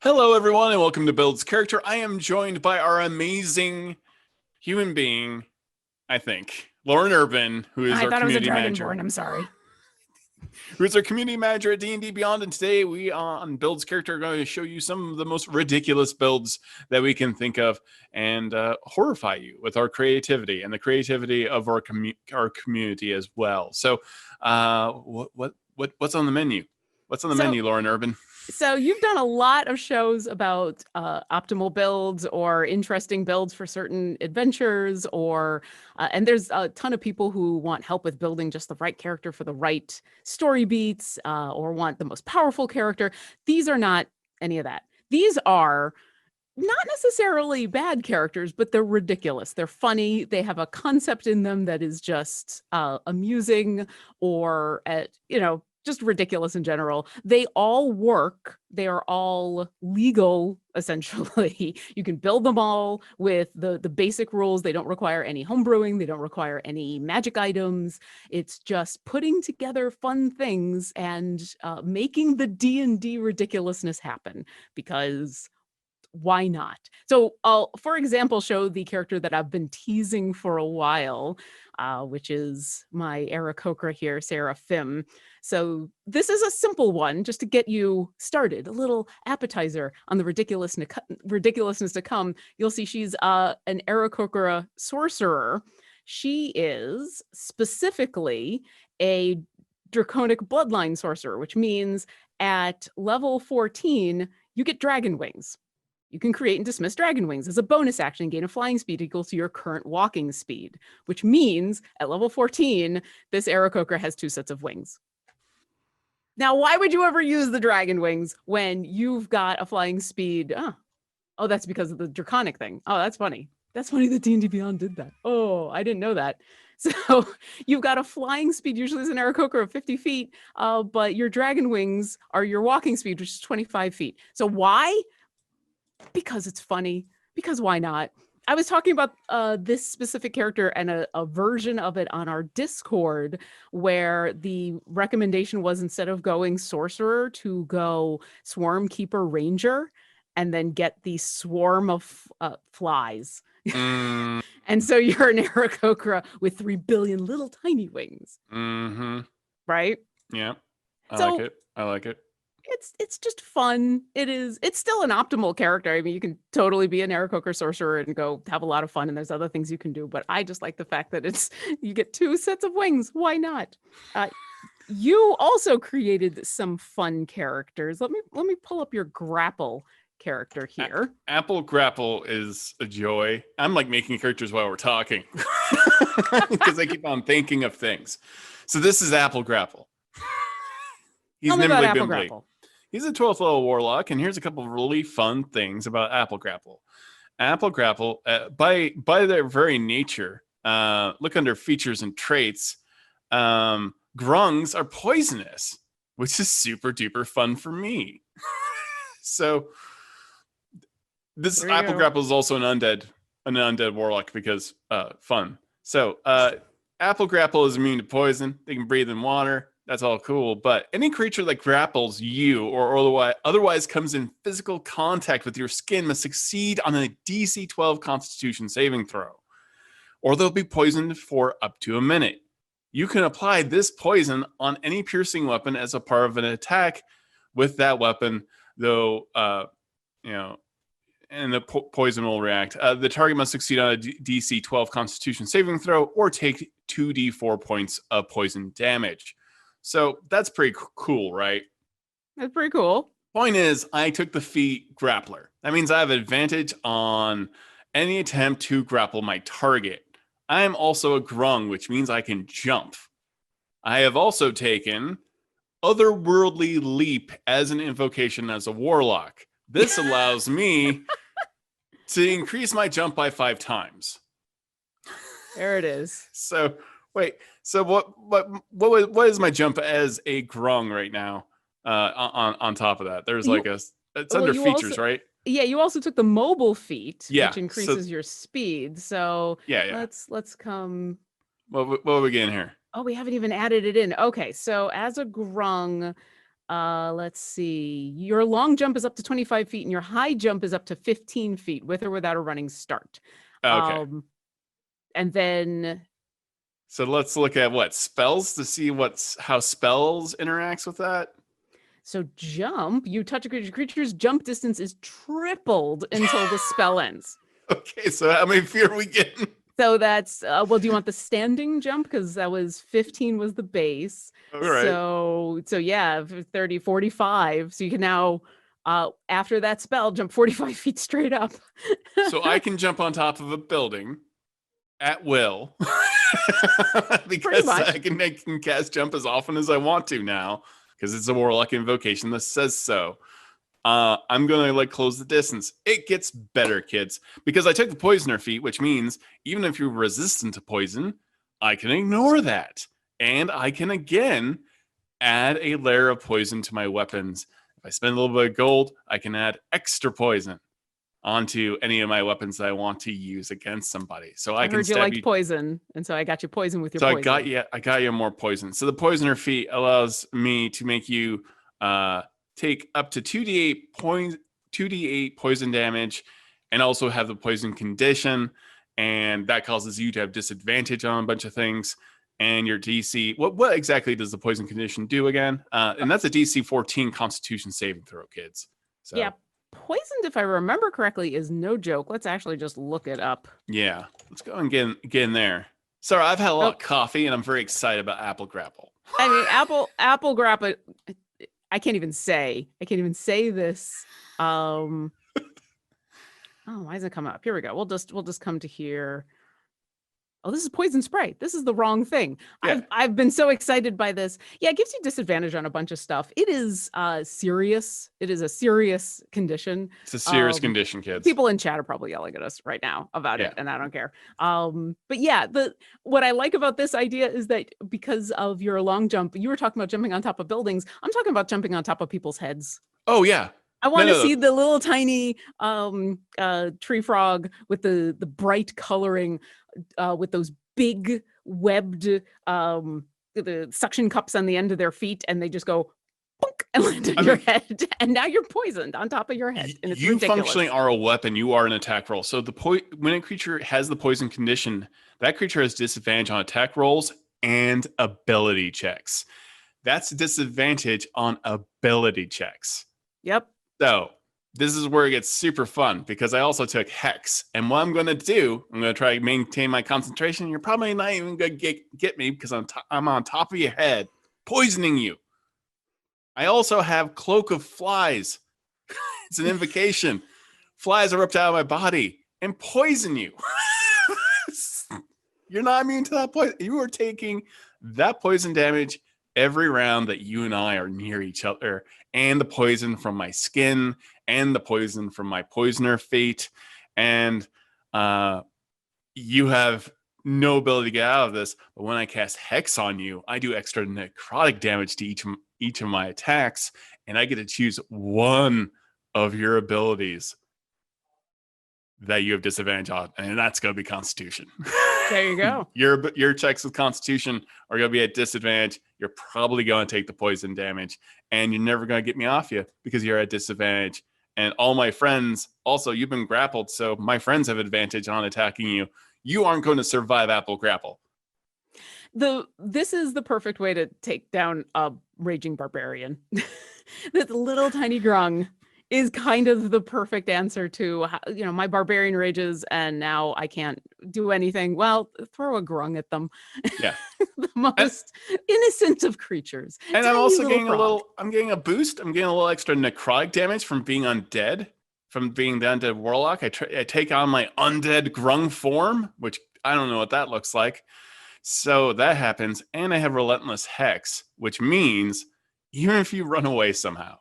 Hello, everyone, and welcome to Build's Character. I am joined by our amazing human being, I think, Lauren Urban, who is I our thought it was a community manager. dragonborn. I'm sorry. Who is our community manager at D&D Beyond, and today we on Build's Character are going to show you some of the most ridiculous builds that we can think of and horrify you with our creativity and the creativity of our community as well. So, what's on the menu? What's on the menu, Lauren Urban? So you've done a lot of shows about optimal builds or interesting builds for certain adventures, and there's a ton of people who want help with building just the right character for the right story beats, or want the most powerful character. These are not any of that. These are not necessarily bad characters, but they're ridiculous. They're funny. They have a concept in them that is just amusing or, just ridiculous in general. They all work. They are all legal, essentially. You can build them all with the basic rules. They don't require any homebrewing. They don't require any magic items. It's just putting together fun things and making the D&D ridiculousness happen, because why not? So I'll, for example, show the character that I've been teasing for a while, which is my Aarakocra here, Seraphim. So this is a simple one just to get you started, a little appetizer on the ridiculousness to come. You'll see she's an Aarakocra sorcerer. She is specifically a draconic bloodline sorcerer, which means at level 14, you get dragon wings. You can create and dismiss dragon wings as a bonus action, gain a flying speed equal to your current walking speed, which means at level 14, this Aarakocra has 2 sets of wings. Now, why would you ever use the dragon wings when you've got a flying speed? Oh, that's because of the draconic thing. Oh, that's funny. That's funny that D&D Beyond did that. Oh, I didn't know that. So you've got a flying speed, usually as an Aarakocra, of 50 feet, but your dragon wings are your walking speed, which is 25 feet. So why? Because it's funny. Because why not? I was talking about this specific character and a version of it on our Discord, where the recommendation was, instead of going sorcerer, to go swarm keeper ranger and then get the swarm of flies. And so you're an Aarakocra with 3 billion little tiny wings. Mm-hmm. Right? Yeah. I like it. It's just fun. It's still an optimal character. I mean, you can totally be an Aarakocra sorcerer and go have a lot of fun, and there's other things you can do, but I just like the fact that you get 2 sets of wings. Why not? You also created some fun characters. Let me pull up your Grapple character here. Apple Grapple is a joy. I'm like making characters while we're talking because I keep on thinking of things. So this is Apple Grapple. He's Tell me about Apple Bimbly. Grapple. He's a 12th level warlock, and here's a couple of really fun things about Apple Grapple. Apple Grapple, by their very nature, look under features and traits, grungs are poisonous, which is super duper fun for me. So this Apple Grapple is also an undead warlock because fun. So Apple Grapple is immune to poison. They can breathe in water. That's all cool, but any creature that grapples you or otherwise comes in physical contact with your skin must succeed on a DC 12 Constitution saving throw, or they'll be poisoned for up to a minute. You can apply this poison on any piercing weapon as a part of an attack with that weapon, though, and the poison will react. The target must succeed on a DC 12 Constitution saving throw or take 2d4 points of poison damage. So that's pretty cool, right? That's pretty cool. Point is, I took the feat Grappler. That means I have advantage on any attempt to grapple my target. I am also a Grung, which means I can jump. I have also taken Otherworldly Leap as an invocation as a warlock. This allows me to increase my jump by 5 times. There it is. So wait. So what is my jump as a Grung right now? On top of that, there's it's under features, also, right? Yeah, you also took the mobile feat, which increases your speed. So yeah. Let's come. What are we getting here? Oh, we haven't even added it in. Okay, so as a Grung, Let's see. Your long jump is up to 25 feet and your high jump is up to 15 feet with or without a running start. Okay. And then So let's look at what spells to see how spells interacts with that. so jump, you touch a creature's jump distance is tripled until the spell ends. Okay, so how many feet are we getting? So that's well, do you want the standing jump? Because that was 15 was the base. All right. So yeah, 30, 45. So you can now after that spell jump 45 feet straight up. So I can jump on top of a building at will. Because I can cast jump as often as I want to now, because it's a warlock invocation that says so. I'm gonna like close the distance. It gets better, kids, because I took the poisoner feat, which means even if you're resistant to poison, I can ignore that, and I can again add a layer of poison to my weapons. If I spend a little bit of gold, I can add extra poison onto any of my weapons that I want to use against somebody. So I can heard you liked poison, and so I got you poison with your so poison. I got you more poison. So the poisoner feat allows me to make you take up to 2d8 poison damage, and also have the poison condition, and that causes you to have disadvantage on a bunch of things. And your DC, what exactly does the poison condition do again? And that's a DC 14 Constitution saving throw, kids. So yeah, poisoned, if I remember correctly, is no joke. Let's actually just look it up. Yeah, let's go and get in there. Sorry, I've had a lot of coffee, and I'm very excited about Apple Grapple. I mean, Apple Grapple. I can't even say this. Oh, why is it coming up? Here we go. We'll just come to here. Oh, this is poison spray. This is the wrong thing. Yeah. I've been so excited by this. Yeah, it gives you disadvantage on a bunch of stuff. It is serious. It is a serious condition. It's a serious condition, kids. People in chat are probably yelling at us right now about it, and I don't care. But yeah, what I like about this idea is that because of your long jump, you were talking about jumping on top of buildings. I'm talking about jumping on top of people's heads. Oh yeah. I want to see the little tiny tree frog with the bright coloring, with those big webbed the suction cups on the end of their feet, and they just go boink, and land on your head, and now you're poisoned on top of your head. And it's ridiculous. Functionally are a weapon. You are an attack roll. So when a creature has the poison condition, that creature has disadvantage on attack rolls and ability checks. That's a disadvantage on ability checks. Yep. So this is where it gets super fun, because I also took Hex. And what I'm going to do, I'm going to try to maintain my concentration. You're probably not even going to get me, because I'm on top of your head, poisoning you. I also have Cloak of Flies. It's an invocation. Flies are ripped out of my body and poison you. You're not immune to that poison. You are taking that poison damage every round that you and I are near each other, and the poison from my skin, and the poison from my poisoner fate. And you have no ability to get out of this. But when I cast Hex on you, I do extra necrotic damage to each of my attacks, and I get to choose one of your abilities that you have disadvantage on, and that's going to be Constitution. There you go. Your checks with Constitution are going to be at disadvantage. You're probably going to take the poison damage, and you're never going to get me off you because you're at disadvantage. And all my friends, also, you've been grappled, so my friends have advantage on attacking you. You aren't going to survive Apple Grapple. This is the perfect way to take down a raging barbarian. This little tiny grung is kind of the perfect answer to, my barbarian rages and now I can't do anything. Well, throw a grung at them. Yeah. The most innocent of creatures. And tiny I'm also getting I'm getting a boost. I'm getting a little extra necrotic damage from being undead, from being the undead warlock. I take on my undead grung form, which I don't know what that looks like. So that happens. And I have Relentless Hex, which means even if you run away somehow,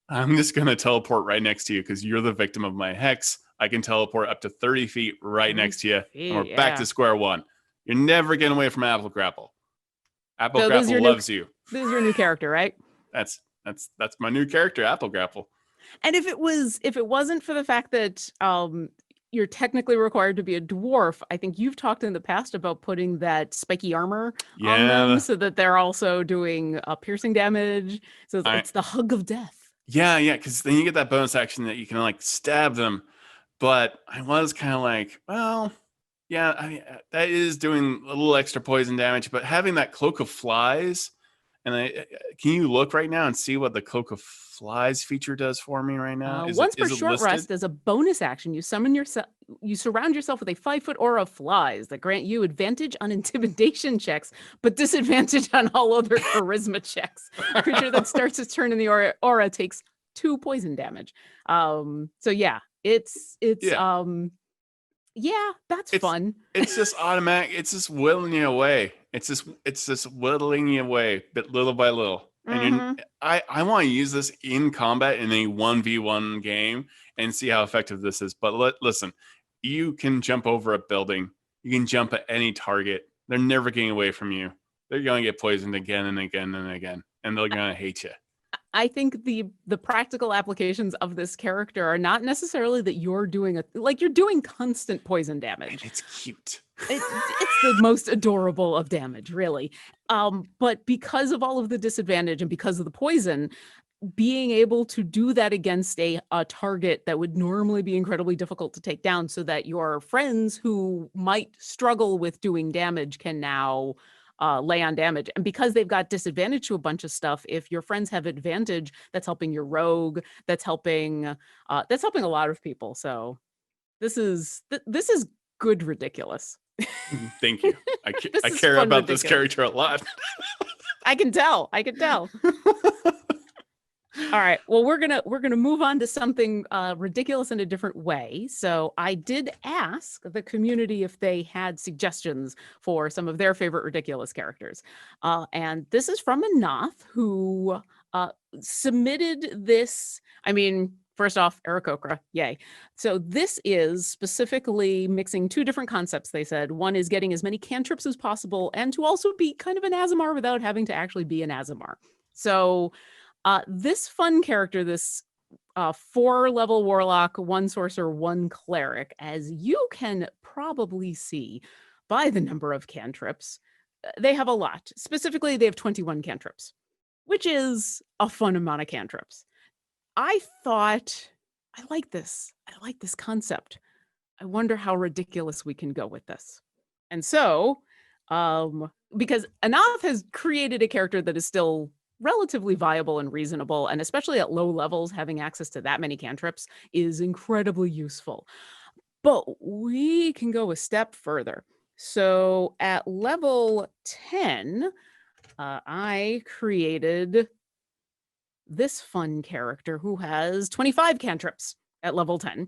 I'm just going to teleport right next to you because you're the victim of my Hex. I can teleport up to 30 feet right next to you. And we're back to square one. You're never getting away from Apple Grapple. Apple Grapple loves you. This is your new character, right? That's my new character, Apple Grapple. And if it wasn't for the fact that you're technically required to be a dwarf. I think you've talked in the past about putting that spiky armor on them so that they're also doing piercing damage. So it's the hug of death. Yeah, because then you get that bonus action that you can like stab them. But I was kind of like, well, yeah, that is doing a little extra poison damage. But having that cloak of flies, and can you look right now and see what the cloak of flies feature does for me right now? Once per short rest, as a bonus action, you surround yourself with a 5-foot aura of flies that grant you advantage on intimidation checks, but disadvantage on all other charisma checks. A creature that starts its turn in the aura takes 2 poison damage. So yeah, it's yeah, that's fun. It's just automatic. It's just whittling you away. It's just whittling you away, but little by little. And I want to use this in combat in a 1v1 game and see how effective this is. But listen, you can jump over a building. You can jump at any target. They're never getting away from you. They're going to get poisoned again and again and again, and they're going to hate you. I think the practical applications of this character are not necessarily that you're doing you're doing constant poison damage. And it's cute. It's the most adorable of damage, really. But because of all of the disadvantage and because of the poison, being able to do that against a target that would normally be incredibly difficult to take down, so that your friends who might struggle with doing damage can now lay on damage. And because they've got disadvantage to a bunch of stuff, if your friends have advantage, that's helping your rogue, that's helping a lot of people. So this is good ridiculous. Thank you. I care about this character a lot. I can tell. All right. Well, we're gonna move on to something ridiculous in a different way. So I did ask the community if they had suggestions for some of their favorite ridiculous characters, and this is from Anath, who submitted this. I mean, first off, Aarakocra, yay! So this is specifically mixing 2 different concepts. They said one is getting as many cantrips as possible, and to also be kind of an Aasimar without having to actually be an Aasimar. So. This fun character, this 4-level warlock, 1 sorcerer, 1 cleric, as you can probably see by the number of cantrips, they have a lot. Specifically, they have 21 cantrips, which is a fun amount of cantrips. I thought, I like this concept. I wonder how ridiculous we can go with this. And so, because Anath has created a character that is still relatively viable and reasonable, and especially at low levels, having access to that many cantrips is incredibly useful. But we can go a step further. So at level 10, I created this fun character who has 25 cantrips at level 10.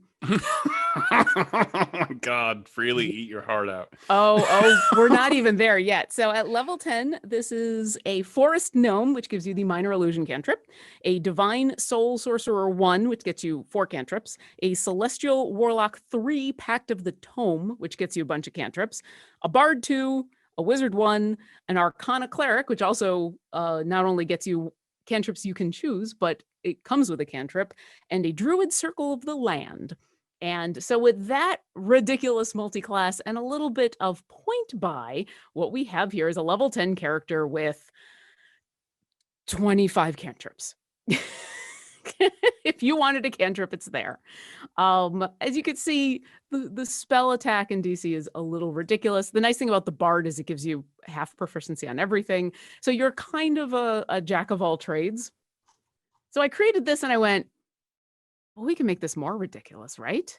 God, freely eat your heart out. Oh, we're not even there yet. So at level 10, this is a forest gnome, which gives you the minor illusion cantrip, a divine soul sorcerer 1, which gets you 4 cantrips, a celestial warlock 3, pact of the tome, which gets you a bunch of cantrips, a bard 2, a wizard 1, an arcana cleric, which also not only gets you cantrips you can choose, but it comes with a cantrip, and a druid circle of the land. And so with that ridiculous multi-class and a little bit of point buy, what we have here is a level 10 character with 25 cantrips. If you wanted a cantrip, it's there. As you can see, the spell attack in DC is a little ridiculous. The nice thing about the bard is it gives you half proficiency on everything. So you're kind of a jack of all trades. So I created this and I went, well, we can make this more ridiculous, right?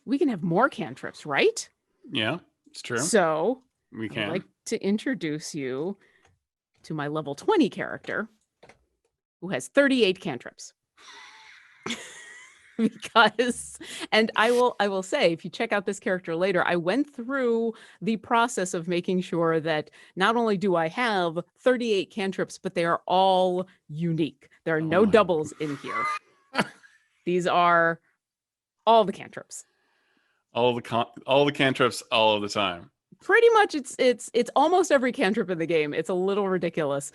We can have more cantrips, right? Yeah, it's true. So we can. I'd like to introduce you to my level 20 character who has 38 cantrips. Because, and I will say, if you check out this character later, I went through the process of making sure that not only do I have 38 cantrips, but they are all unique. There are no doubles in here. These are all the cantrips. All the cantrips all of the time. Pretty much it's almost every cantrip in the game. It's a little ridiculous.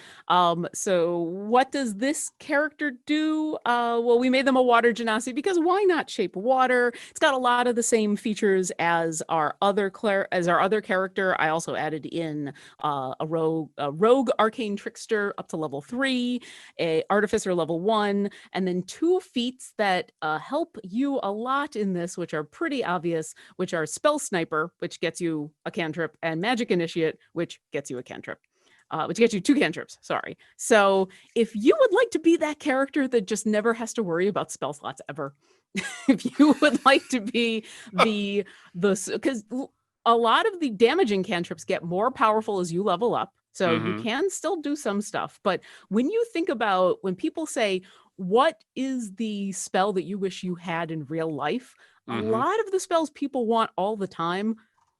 So what does this character do? Well, we made them a water genasi because why not shape water? It's got a lot of the same features as our other character. I also added in a rogue arcane trickster up to level 3, a artificer level 1, and then 2 feats that help you a lot in this, which are pretty obvious, which are spell sniper, which gets you a cantrip, and magic initiate, which gets you a cantrip, which gets you 2 cantrips. Sorry. So if you would like to be that character that just never has to worry about spell slots ever, if you would like to be the because a lot of the damaging cantrips get more powerful as you level up. So you can still do some stuff. But when you think about when people say, what is the spell that you wish you had in real life? A lot of the spells people want all the time,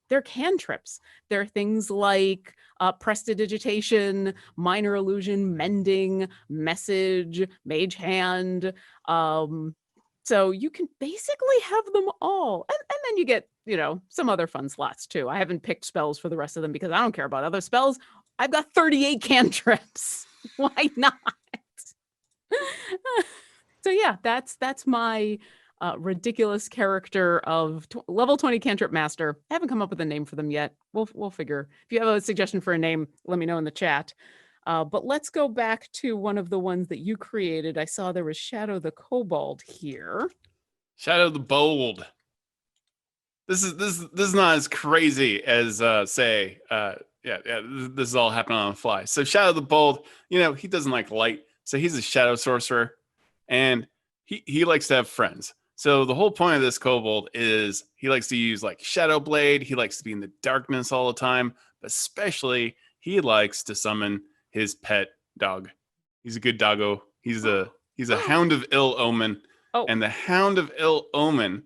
they're cantrips. They're things like prestidigitation, minor illusion, mending, message, mage hand. So you can basically have them all. And then you get, some other fun slots too. I haven't picked spells for the rest of them because I don't care about other spells. I've got 38 cantrips. Why not? So yeah, that's my ridiculous character of level 20 cantrip master. I haven't come up with a name for them yet. We'll figure. If you have a suggestion for a name, let me know in the chat. But let's go back to one of the ones that you created. I saw there was Shadow the Kobold here. Shadow the Bold. This is not as crazy as this is all happening on the fly. So Shadow the Bold, he doesn't like light, so he's a shadow sorcerer, and he likes to have friends. So the whole point of this kobold is he likes to use like Shadow Blade. He likes to be in the darkness all the time, but especially he likes to summon his pet dog. He's a good doggo. He's a Hound of Ill Omen. Oh. And the Hound of Ill Omen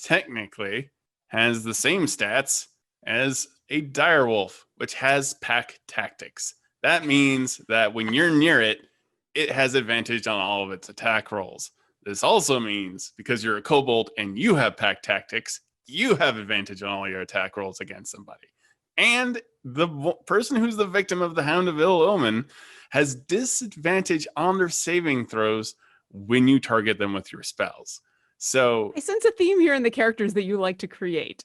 technically has the same stats as a direwolf, which has pack tactics. That means that when you're near it, it has advantage on all of its attack rolls. This also means because you're a kobold and you have pack tactics, you have advantage on all your attack rolls against somebody. And the person who's the victim of the Hound of Ill Omen has disadvantage on their saving throws when you target them with your spells. So I sense a theme here in the characters that you like to create.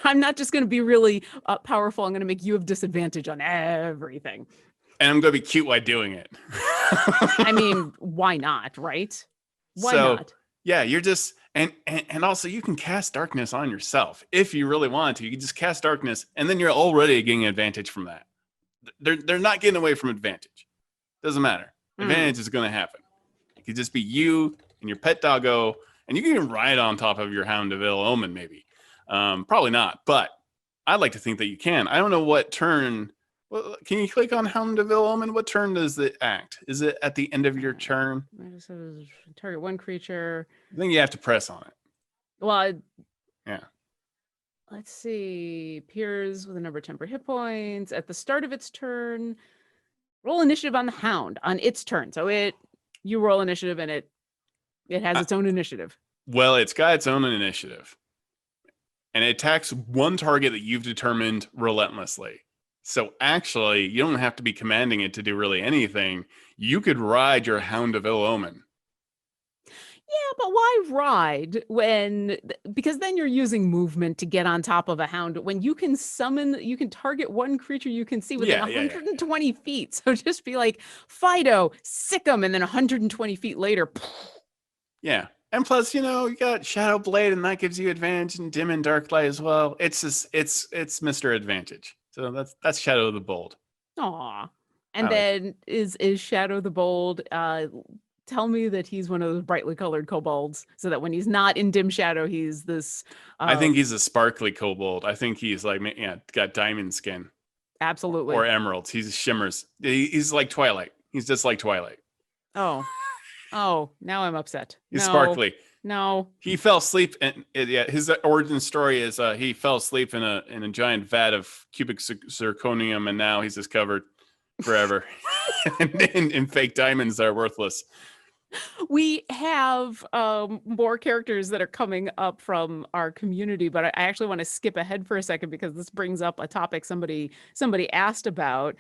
I'm not just going to be really powerful. I'm going to make you have disadvantage on everything. And I'm going to be cute while doing it. I mean, why not, right? Why not? Yeah, you're just, and also you can cast darkness on yourself. If you really want to, you can just cast darkness, and then you're already getting advantage from that. They're not getting away from advantage. Doesn't matter. Advantage is going to happen. It could just be you and your pet doggo, and you can even ride on top of your Hound of Ill Omen, maybe. Probably not, but I'd like to think that you can. I don't know what turn. Well, can you click on Hound of Ill Omen? What turn does it act? Is it at the end of your turn? Target one creature. I think you have to press on it. Well, yeah. Let's see. Appears with a number of temporary hit points at the start of its turn. Roll initiative on the Hound on its turn. So you roll initiative and it has its own initiative. Well, it's got its own initiative. And it attacks one target that you've determined relentlessly. So actually, you don't have to be commanding it to do really anything. You could ride your Hound of Ill Omen. Yeah, but why ride because then you're using movement to get on top of a hound. When you can target one creature you can see within 120 feet. So just be like, Fido, sick him, and then 120 feet later. Yeah. And plus, you got Shadow Blade, and that gives you advantage in dim and dark light as well. It's just it's Mr. Advantage. So that's Shadow the Bold. Aw. And then is Shadow the Bold, tell me that he's one of those brightly colored kobolds, so that when he's not in dim shadow, he's this. I think he's a sparkly kobold. I think he's like, got diamond skin. Absolutely. Or emeralds. He's shimmers. He's like Twilight. He's just like Twilight. Oh, now I'm upset. He's sparkly. No. He fell asleep, and his origin story is he fell asleep in a giant vat of cubic zirconium, and now he's just covered forever in fake diamonds that are worthless. We have more characters that are coming up from our community, but I actually want to skip ahead for a second because this brings up a topic somebody asked about.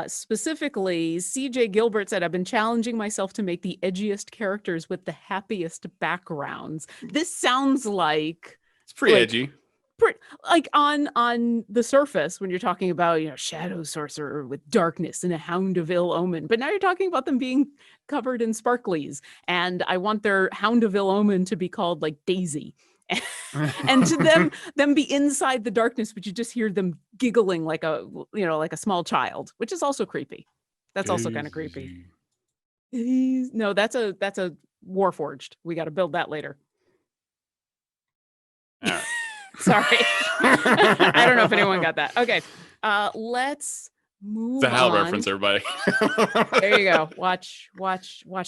Specifically, CJ Gilbert said, "I've been challenging myself to make the edgiest characters with the happiest backgrounds." This sounds It's pretty like edgy. like on the surface when you're talking about, shadow sorcerer with darkness and a hound of ill omen, but now you're talking about them being covered in sparklies, and I want their hound of ill omen to be called like Daisy. And to them be inside the darkness, but you just hear them giggling like like a small child, which is also creepy. That's also kind of creepy. No, that's a Warforged. We got to build that later. All right. Sorry. I don't know if anyone got that. Okay. Let's move It's a Hal on. reference, everybody. There you go. Watch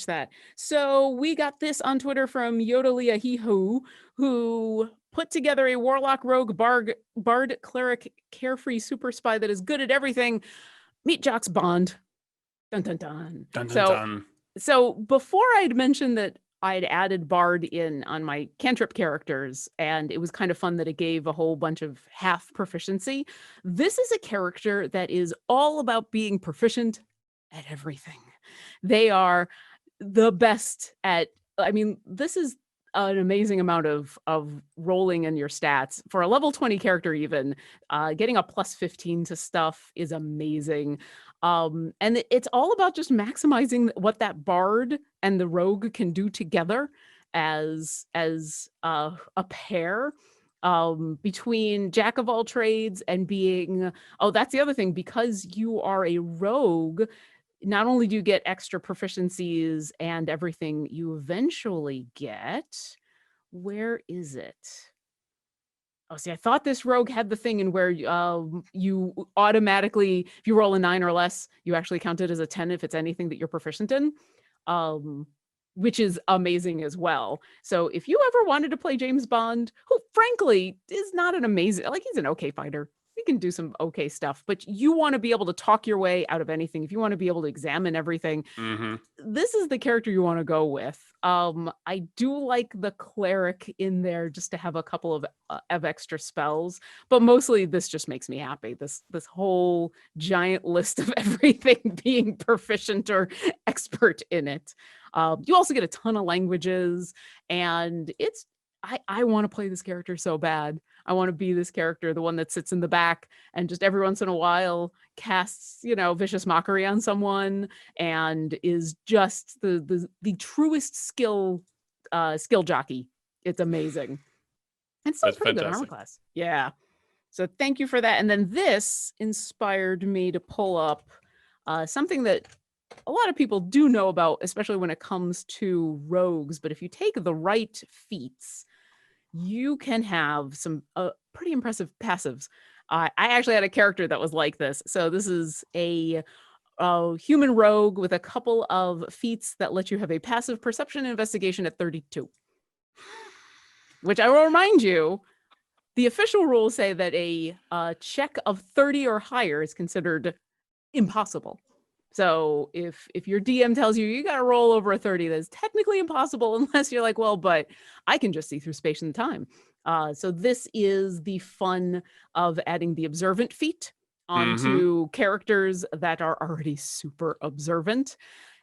that. So we got this on Twitter from Yodelia Heho, who put together a warlock, rogue, bard, cleric, carefree super spy that is good at everything. Meet Jock's Bond. Dun dun dun. Dun, dun, dun. So before I'd mentioned that I'd added Bard in on my cantrip characters, and it was kind of fun that it gave a whole bunch of half proficiency. This is a character that is all about being proficient at everything. They are the best at, this is an amazing amount of rolling in your stats. For a level 20 character even, getting a plus 15 to stuff is amazing. And it's all about just maximizing what that bard and the rogue can do together as a pair, between jack of all trades and being, that's the other thing, because you are a rogue, not only do you get extra proficiencies and everything, you eventually get, where is it? Oh, see, I thought this rogue had the thing in where you automatically, if you roll a 9 or less, you actually count it as a 10 if it's anything that you're proficient in, which is amazing as well. So if you ever wanted to play James Bond, who frankly is not an amazing, like, he's an okay fighter. He can do some okay stuff, but you want to be able to talk your way out of anything. If you want to be able to examine everything, this is the character you want to go with. I do like the cleric in there just to have a couple of extra spells, but mostly this just makes me happy. This whole giant list of everything being proficient or expert in it. You also get a ton of languages, and I want to play this character so bad. I want to be this character, the one that sits in the back and just every once in a while casts, vicious mockery on someone, and is just the truest skill jockey. It's amazing. And still pretty good armor class. Yeah. So thank you for that. And then this inspired me to pull up something that a lot of people do know about, especially when it comes to rogues. But if you take the right feats, you can have some pretty impressive passives. I actually had a character that was like this. So this is a human rogue with a couple of feats that let you have a passive perception and investigation at 32. Which I will remind you, the official rules say that a check of 30 or higher is considered impossible. So if your DM tells you got to roll over a 30, that's technically impossible unless you're like, well, but I can just see through space and time. So this is the fun of adding the observant feat onto characters that are already super observant.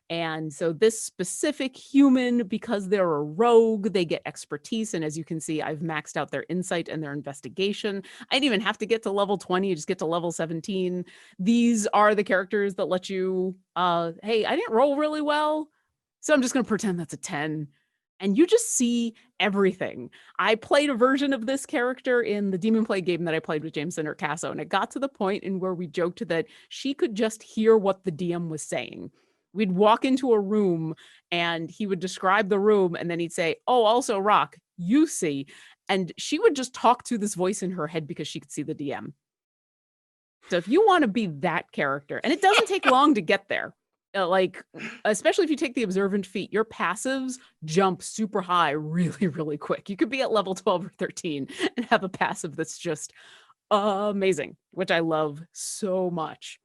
And so this specific human, because they're a rogue, they get expertise. And as you can see, I've maxed out their insight and their investigation. I didn't even have to get to level 20, you just get to level 17. These are the characters that let you, hey, I didn't roll really well, so I'm just going to pretend that's a 10. And you just see everything. I played a version of this character in the Demon Plague game that I played with James and Casso, and it got to the point in where we joked that she could just hear what the DM was saying. We'd walk into a room and he would describe the room, and then he'd say, oh, also Rock, you see. And she would just talk to this voice in her head because she could see the DM. So if you want to be that character, and it doesn't take long to get there, like, especially if you take the observant feat, your passives jump super high really, really quick. You could be at level 12 or 13 and have a passive that's just amazing, which I love so much.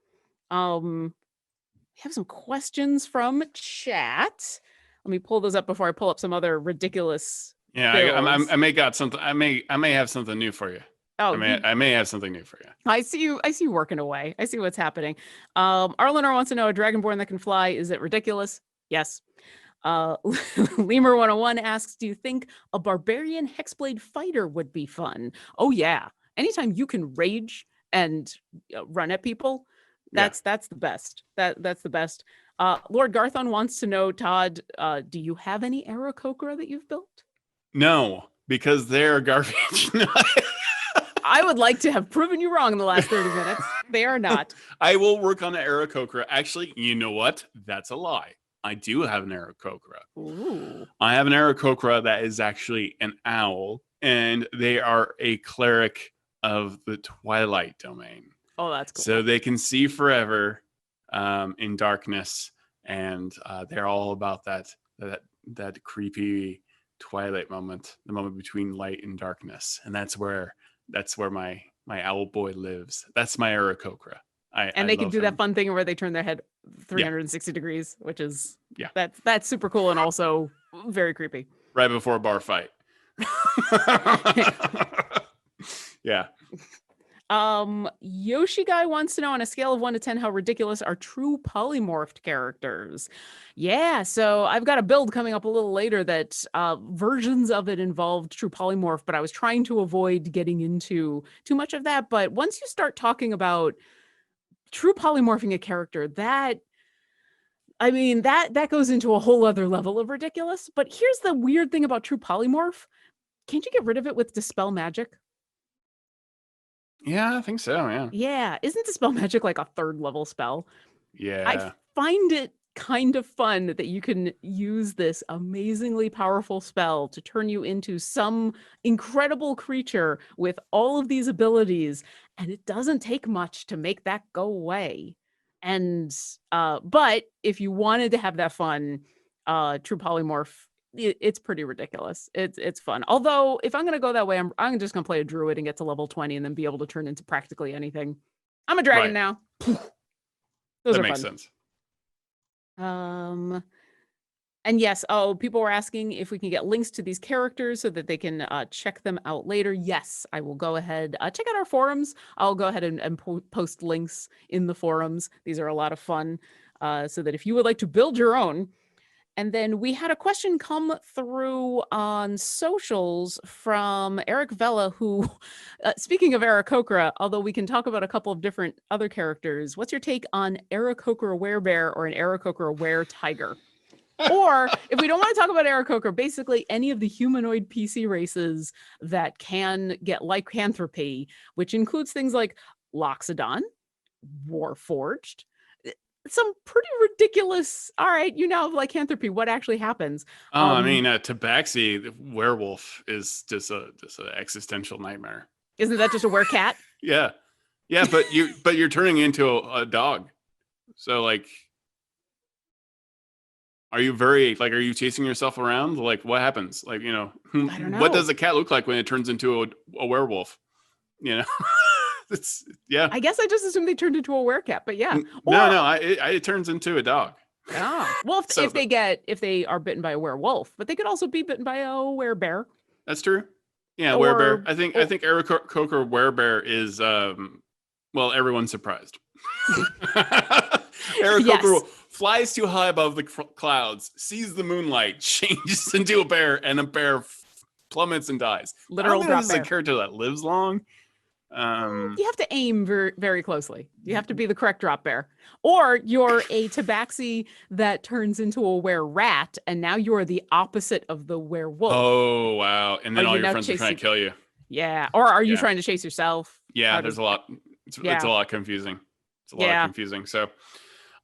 We have some questions from chat. Let me pull those up before I pull up some other ridiculous Yeah, builds. I may got something. I may have something new for you. Oh, I may have something new for you. I see you. I see you working away. I see what's happening. Arlenor wants to know, a dragonborn that can fly, is it ridiculous? Yes. Lemur 101 asks, do you think a barbarian hexblade fighter would be fun? Oh yeah. Anytime you can rage and run at people, that's the best. That's the best. Lord Garthon wants to know, Todd, do you have any Aarakocra that you've built? No, because they're garbage. I would like to have proven you wrong in the last 30 minutes. They are not. I will work on an Aarakocra. Actually, you know what? That's a lie. I do have an Aarakocra. Ooh. I have an Aarakocra that is actually an owl, and they are a cleric of the Twilight domain. Oh, that's cool. So they can see forever in darkness, and they're all about that creepy Twilight moment, the moment between light and darkness, and that's where my owl boy lives. That's my Aarakocra. And they can do that fun thing where they turn their head 360 degrees, which is that's super cool and also very creepy. Right before a bar fight. Yeah. Yoshi Guy wants to know, on a scale of 1 to 10, how ridiculous are true polymorphed characters? Yeah, so I've got a build coming up a little later that versions of it involved true polymorph, but I was trying to avoid getting into too much of that. But once you start talking about true polymorphing a character, that goes into a whole other level of ridiculous. But here's the weird thing about true polymorph. Can't you get rid of it with Dispel Magic? Yeah, I think so, yeah. Yeah, isn't Dispel Magic like a 3rd level spell? Yeah. I find it kind of fun that you can use this amazingly powerful spell to turn you into some incredible creature with all of these abilities, and it doesn't take much to make that go away. And but if you wanted to have that fun, true polymorph, it's pretty ridiculous. It's fun. Although if I'm gonna go that way, I'm just gonna play a druid and get to level 20 and then be able to turn into practically anything. I'm a dragon now. Those that are makes fun. sense. And yes, people were asking if we can get links to these characters so that they can check them out later. Yes, I will go ahead, check out our forums. I'll go ahead and post links in the forums. These are a lot of fun, so that if you would like to build your own. And then we had a question come through on socials from Eric Vella, who, speaking of Aarakocra, although we can talk about a couple of different other characters, what's your take on Aarakocra Werebear or an Aarakocra Were-Tiger? Or if we don't want to talk about Aarakocra, basically any of the humanoid PC races that can get lycanthropy, which includes things like Loxodon, Warforged, some pretty ridiculous. All right, you now have lycanthropy. What actually happens? I mean, Tabaxi, the werewolf, is just an existential nightmare. Isn't that just a werecat? Yeah, but you're turning into a dog. So like, are you chasing yourself around? Like, what happens? Like, I don't know. What does a cat look like when it turns into a werewolf? I guess I just assumed they turned into a werecat, but yeah. It turns into a dog. Oh, well, if they are bitten by a werewolf, but they could also be bitten by a werebear. That's true. Yeah, werebear. I think Aarakocra werebear is everyone's surprised. Aarakocra flies too high above the clouds, sees the moonlight, changes into a bear, and a bear plummets and dies. Literal drop bear. This is a character that lives long. You have to aim very, very closely. You have to be the correct drop bear. Or you're a tabaxi that turns into a were-rat, and now you're the opposite of the werewolf. Oh, wow. And then all your friends are trying to kill you. Yeah. Or are you trying to chase yourself? Yeah, there's a lot. It's a lot confusing. It's a lot confusing. So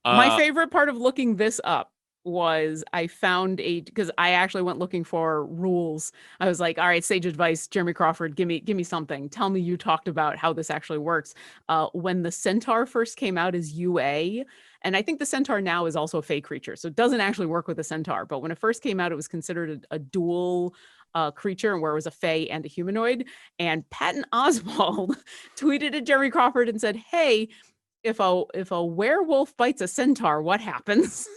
my favorite part of looking this up was I found because I actually went looking for rules. I was like, all right, sage advice, Jeremy Crawford, give me something. Tell me you talked about how this actually works. When the centaur first came out as UA, and I think the centaur now is also a fey creature, so it doesn't actually work with the centaur, but when it first came out, it was considered a dual creature where it was a fey and a humanoid. And Patton Oswald tweeted at Jeremy Crawford and said, hey, if a werewolf bites a centaur, what happens?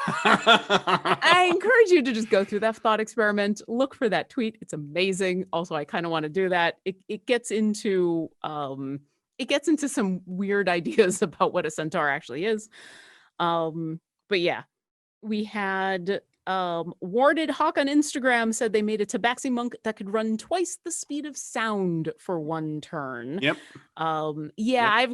I encourage you to just go through that thought experiment. Look for that tweet. It's amazing. Also, I kind of want to do that. It gets into some weird ideas about what a centaur actually is. But yeah, we had Warded Hawk on Instagram said they made a tabaxi monk that could run twice the speed of sound for one turn. Yep. Yeah, Yep. I've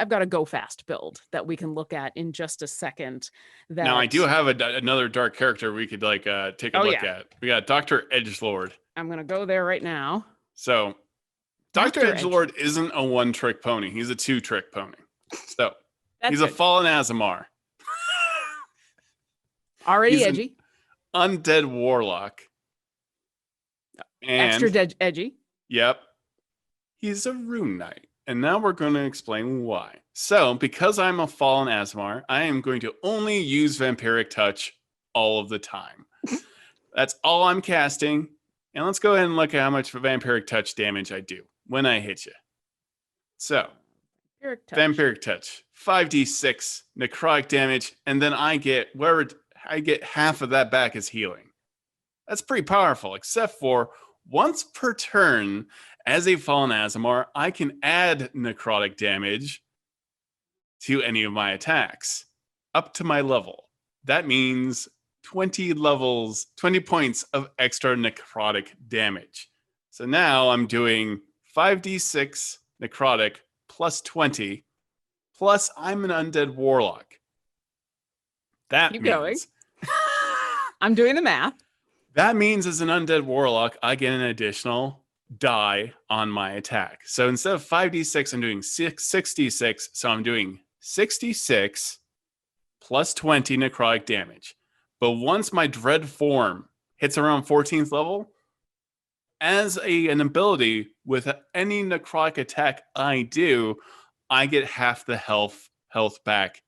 got a go fast build that we can look at in just a second. That Now I do have another dark character we could like take a look at. We got Dr. Edgelord. I'm gonna go there right now. So Dr. Edgelord isn't a one-trick pony. He's a two-trick pony. So he's good. a fallen Azamar. Already he's edgy. Undead warlock. And, extra edgy. Yep. He's a rune knight. And now we're going to explain why. So, because I'm a fallen Azamar, I am going to only use Vampiric Touch all of the time. That's all I'm casting. And let's go ahead and look at how much Vampiric Touch damage I do when I hit you. So, Vampiric Touch, 5d6 necrotic damage, and then I get half of that back as healing. That's pretty powerful, except for once per turn, as a fallen Azamar, I can add necrotic damage to any of my attacks up to my level. That means 20 points of extra necrotic damage. So now I'm doing 5d6 necrotic plus 20, plus I'm an undead warlock. That Keep means going. I'm doing the math. That means as an undead warlock, I get an additional die on my attack. So instead of 5d6, I'm doing 6d6. So I'm doing 66 plus 20 necrotic damage. But once my dread form hits around 14th level, as an ability with any necrotic attack I do, I get half the health back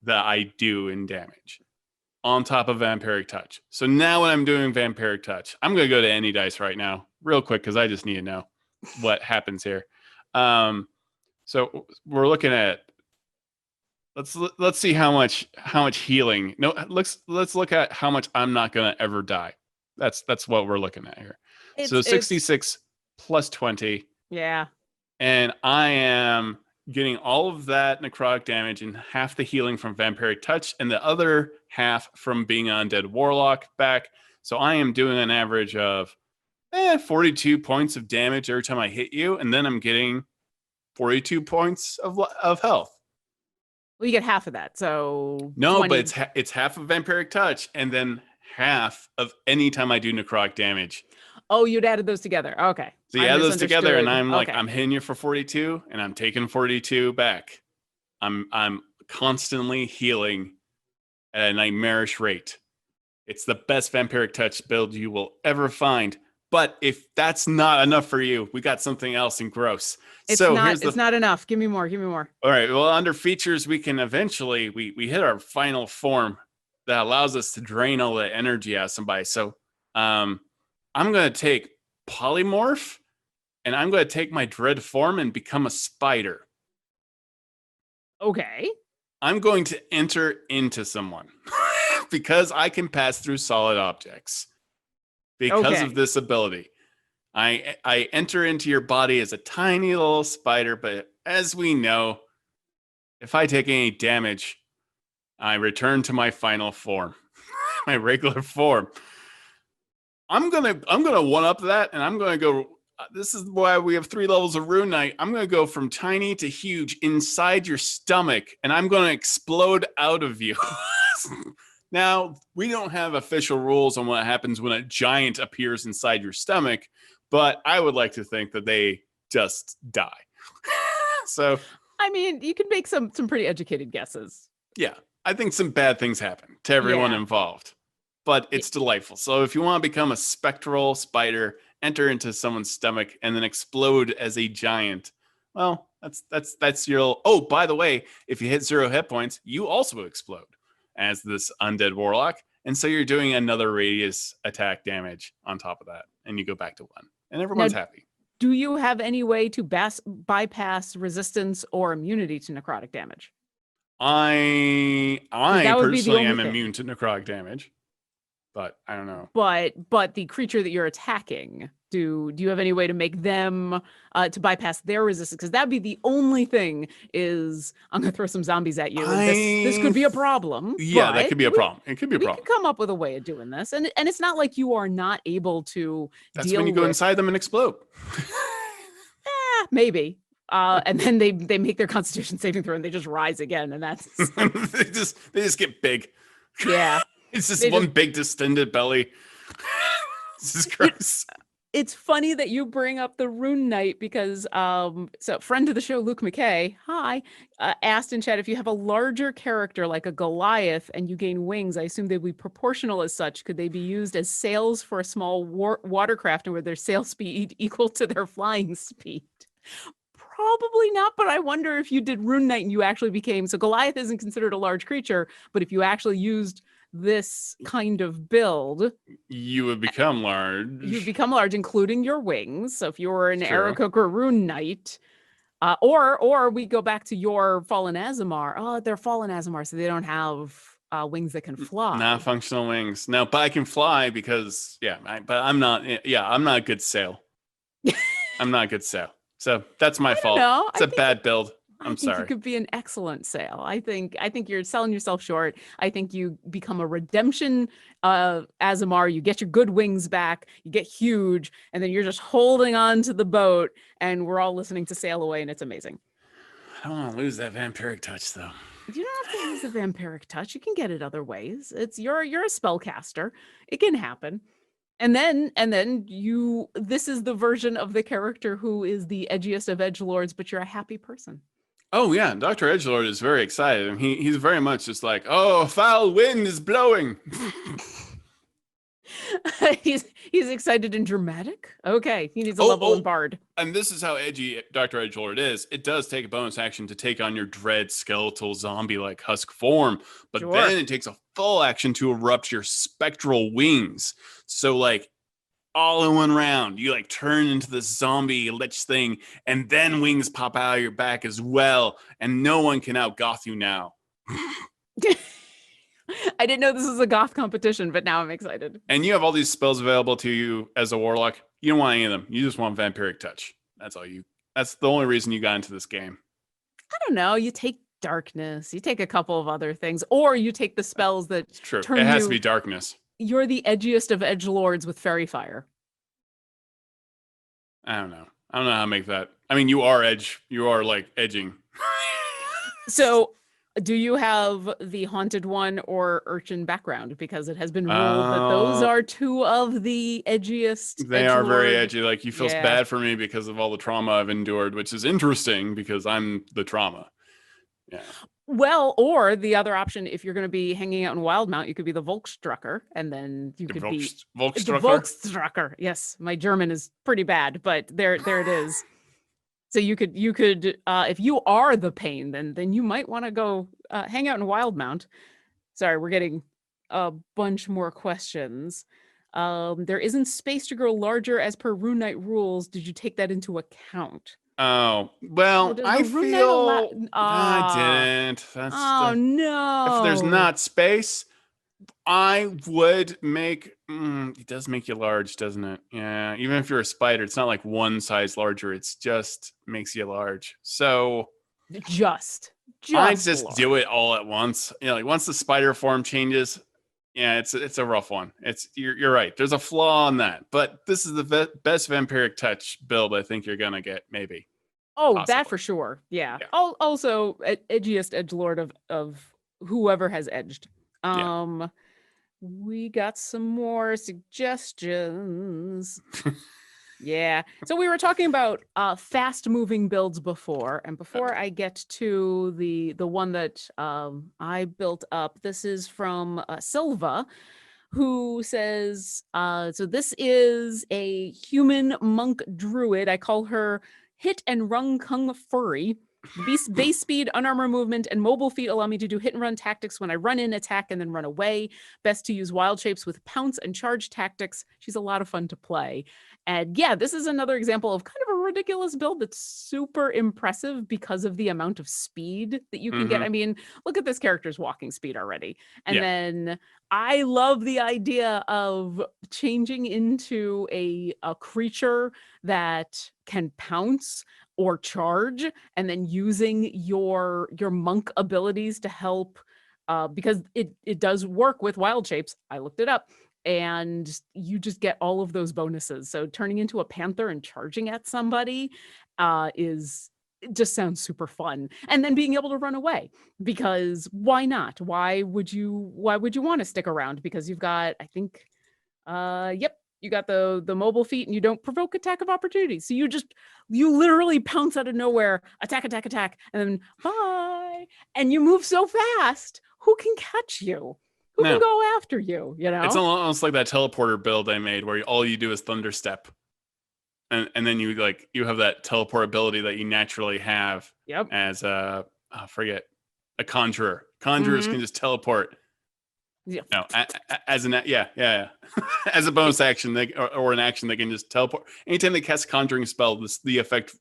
that I do in damage on top of Vampiric Touch. So now when I'm doing Vampiric Touch, I'm going to go to any dice right now real quick because I just need to know what happens here. So we're looking at, let's see how much healing. No, let's look at how much I'm not going to ever die. That's what we're looking at here. So 66 plus 20. Yeah. And I am getting all of that necrotic damage and half the healing from Vampiric Touch and the other half from being an undead warlock back. So I am doing an average of 42 points of damage every time I hit you, and then I'm getting 42 points of health. Well, you get half of that, so no, 20. but it's half of Vampiric Touch and then half of any time I do necrotic damage. Oh, you'd added those together. Okay. So you add those together, and I'm like, I'm hitting you for 42, and I'm taking 42 back. I'm constantly healing at a nightmarish rate. It's the best Vampiric Touch build you will ever find. But if that's not enough for you, we got something else in gross. It's not enough. Give me more. All right. Well, under features, we can eventually, we hit our final form that allows us to drain all the energy out of somebody. So I'm going to take Polymorph, and I'm going to take my dread form and become a spider. Okay. I'm going to enter into someone because I can pass through solid objects because of this ability. I enter into your body as a tiny little spider, but as we know, if I take any damage, I return to my final form, my regular form. I'm gonna one up that, and I'm gonna go. This is why we have 3 levels of Rune Knight. I'm gonna go from tiny to huge inside your stomach, and I'm gonna explode out of you. Now, we don't have official rules on what happens when a giant appears inside your stomach, but I would like to think that they just die. So, I mean, you can make some pretty educated guesses. Yeah, I think some bad things happen to everyone involved. But it's delightful. So if you want to become a spectral spider, enter into someone's stomach and then explode as a giant, well, that's your. Oh, by the way, if you hit 0 hit points, you also explode as this undead warlock, and so you're doing another radius attack damage on top of that, and you go back to 1, and everyone's happy. Do you have any way to bypass resistance or immunity to necrotic damage? I That would be the personally only am thing. immune to necrotic damage, but I don't know. But the creature that you're attacking, do you have any way to make them to bypass their resistance? Because that'd be the only thing. Is I'm gonna throw some zombies at you, and this could be a problem. Yeah, that But could be a problem. It could be a we problem. could come up with a way of doing this, and it's not like you are not able to That's when you deal go with. inside them and explode. Maybe. And then they make their Constitution saving throw and they just rise again, and that's they just get big. yeah. It's just They one just- big distended belly. This is gross. It's funny that you bring up the Rune Knight because so friend of the show Luke McKay, hi, asked in chat if you have a larger character like a Goliath and you gain wings, I assume they'd be proportional as such. Could they be used as sails for a small watercraft and with their sail speed equal to their flying speed? Probably not, but I wonder if you did Rune Knight and you actually became, so Goliath isn't considered a large creature, but if you actually used this kind of build, You would become large. you become large, including your wings. So if you were an It's true. Aarakocra Rune Knight, or we go back to your Fallen Azamar. Oh, they're Fallen Azamar, so they don't have wings that can fly. Not functional wings. No, but I can fly because but I'm not. Yeah, I'm not a good sail. I'm not a good sail. So that's my fault. No, It's a bad build. I'm I think sorry. you could be an excellent sale. I think you're selling yourself short. I think you become a redemption Azamar. You get your good wings back. You get huge, and then you're just holding on to the boat, and we're all listening to sail away, and it's amazing. I don't want to lose that vampiric touch though. You don't have to use the vampiric touch. You can get it other ways. It's you're a spellcaster. It can happen. And then you this is the version of the character who is the edgiest of edgelords, but you're a happy person. Oh yeah, Dr. Edgelord is very excited. And he's very much just like, oh, foul wind is blowing. he's excited and dramatic. Okay, he needs a level in Bard. And this is how edgy Dr. Edgelord is. It does take a bonus action to take on your dread skeletal zombie-like husk form, but Sure. then it takes a full action to erupt your spectral wings. So like all in one round, you like turn into this zombie lich thing, and then wings pop out of your back as well, and no one can out-goth you now. I didn't know this was a goth competition, but now I'm excited. And you have all these spells available to you as a warlock. You don't want any of them. You just want vampiric touch. That's the only reason you got into this game. I don't know. You take darkness, you take a couple of other things, or you take the spells that It's true. turn It has you- to be darkness. You're the edgiest of edgelords with fairy fire. I don't know how to make that. I mean, you are like edging. So do you have the haunted one or urchin background? Because it has been ruled that those are two of the edgiest. They are very edgelord- edgy. Like you feel Yeah. bad for me because of all the trauma I've endured, which is interesting because I'm the trauma. Yeah. Well, or the other option, if you're going to be hanging out in Wildmount, you could be the Volkstrucker, and then you The could be the Volkstrucker. Volkstrucker. Yes, my German is pretty bad, but there it is. So you could if you are the pain, then you might want to go hang out in Wildmount. Sorry, we're getting a bunch more questions. There isn't space to grow larger as per Rune Knight rules. Did you take that into account? Oh, well, does I the Rune Knight feel allow- I didn't. That's Oh no! if there's not space, I would make it does make you large, doesn't it? Yeah, even if you're a spider, it's not like one size larger, it's just makes you large. So just I just large. do it all at once. You know, like once the spider form changes, yeah, it's a rough one. You're right. There's a flaw in that, but this is the best vampiric touch build I think you're gonna get, maybe. Oh, possibly. that for sure. Yeah. Yeah. Also, edgiest edgelord of whoever has edged. Yeah. We got some more suggestions. Yeah. So we were talking about fast moving builds before, and before I get to the one that I built up, this is from Silva, who says, so this is a human monk druid. I call her Hit and Rung Kung Furry. Base speed, unarmored movement, and mobile feet allow me to do hit and run tactics when I run in, attack, and then run away. Best to use wild shapes with pounce and charge tactics. She's a lot of fun to play. And yeah, this is another example of kind of a ridiculous build that's super impressive because of the amount of speed that you can get. I mean, look at this character's walking speed already. And then I love the idea of changing into a creature that can pounce or charge, and then using your monk abilities to help, because it does work with wild shapes. I looked it up, and you just get all of those bonuses. So turning into a panther and charging at somebody it just sounds super fun. And then being able to run away, because why not? Why would you want to stick around? Because you've got, I think, you got the mobile feat, and you don't provoke attack of opportunity. So you literally pounce out of nowhere, attack, and then bye. And you move so fast. Who can catch you? Who can go after you? You know, it's almost like that teleporter build I made, where all you do is thunder step, and then you have that teleport ability that you naturally have. As a conjurer. Conjurers can just teleport. Yeah. No, as as a bonus action, or an action, they can just teleport. Anytime they cast a conjuring spell, the effect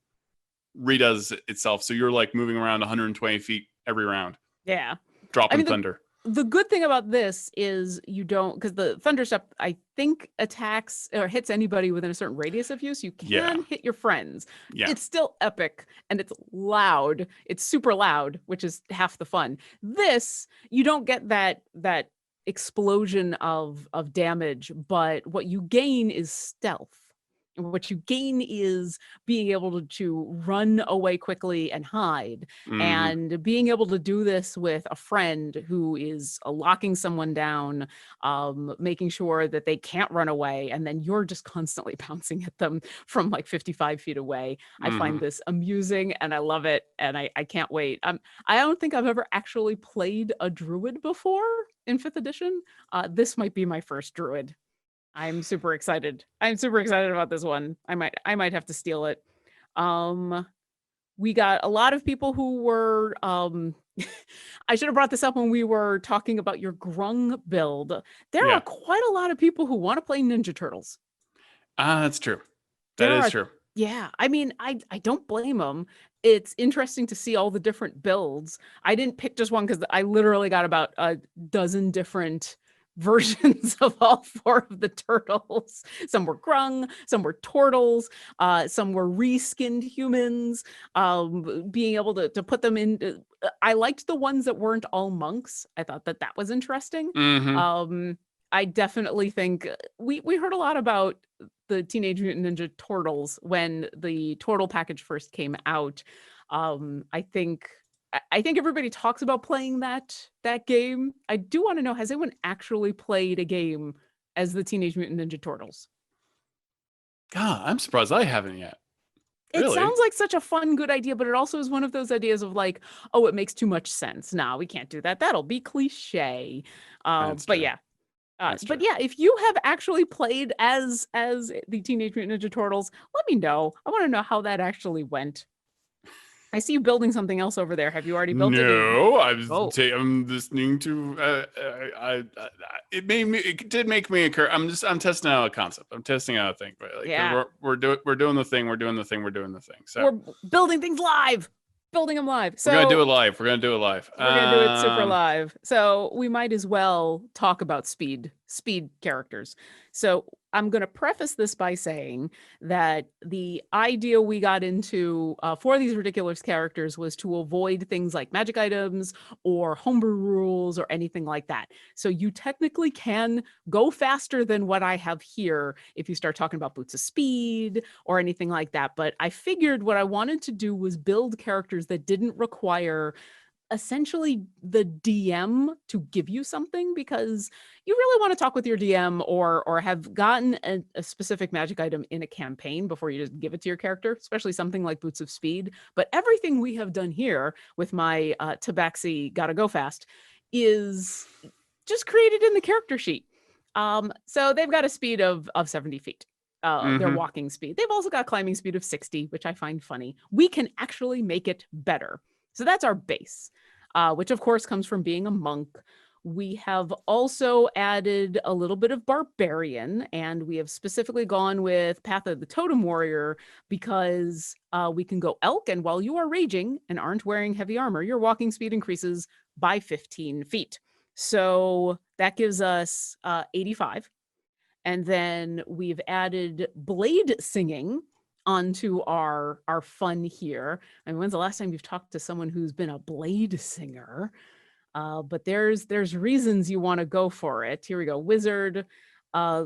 redoes itself. So you're like moving around 120 feet every round. Yeah. Dropping thunder. The good thing about this is you don't, because the thunder step, I think, attacks or hits anybody within a certain radius of you. So you can hit your friends. Yeah. It's still epic, and it's loud. It's super loud, which is half the fun. This, you don't get that explosion of damage, but what you gain is stealth. What you gain is being able to run away quickly and hide, and being able to do this with a friend who is locking someone down, making sure that they can't run away, and then you're just constantly pouncing at them from like 55 feet away. I find this amusing, and I love it, and I can't wait. I don't think I've ever actually played a druid before in 5th edition. This might be my first druid. I'm super excited. I'm super excited about this one. I might have to steal it. We got a lot of people who were I should have brought this up when we were talking about your Grung build. There are quite a lot of people who want to play Ninja Turtles. That's true. That is true. Yeah, I mean, I don't blame them. It's interesting to see all the different builds. I didn't pick just one because I literally got about a dozen different versions of all 4 of the turtles. Some were grung, some were turtles, some were reskinned humans. Being able to put them in, I liked the ones that weren't all monks. I thought that was interesting. I definitely think we heard a lot about the Teenage Mutant Ninja Turtles when the Turtle package first came out. I think everybody talks about playing that game. I do want to know, has anyone actually played a game as the Teenage Mutant Ninja Turtles? God, I'm surprised I haven't yet. Really? It sounds like such a fun, good idea, but it also is one of those ideas of like, oh, it makes too much sense. Nah, we can't do that. That'll be cliche. But yeah. If you have actually played as the Teenage Mutant Ninja Turtles, let me know. I want to know how that actually went. I see you building something else over there. Have you already built it? No, I'm listening to. It did make me occur. I'm testing out a concept. I'm testing out a thing. Right? We're doing the thing. We're doing the thing. We're doing the thing. So we're building things live. Building them live. So we're gonna do it live. We're gonna do it super live. So we might as well talk about speed characters. So I'm going to preface this by saying that the idea we got into for these ridiculous characters was to avoid things like magic items or homebrew rules or anything like that. So you technically can go faster than what I have here if you start talking about boots of speed or anything like that. But I figured what I wanted to do was build characters that didn't require essentially the DM to give you something, because you really want to talk with your DM or have gotten a specific magic item in a campaign before you just give it to your character, especially something like Boots of Speed. But everything we have done here with my Tabaxi Gotta Go Fast is just created in the character sheet. So they've got a speed of 70 feet. Their walking speed. They've also got climbing speed of 60, which I find funny. We can actually make it better. So that's our base, which of course comes from being a monk. We have also added a little bit of barbarian, and we have specifically gone with Path of the Totem Warrior because we can go elk, and while you are raging and aren't wearing heavy armor, your walking speed increases by 15 feet. So that gives us 85. And then we've added blade singing onto our fun here. I mean, when's the last time you've talked to someone who's been a blade singer? But there's reasons you want to go for it. Here we go. Wizard,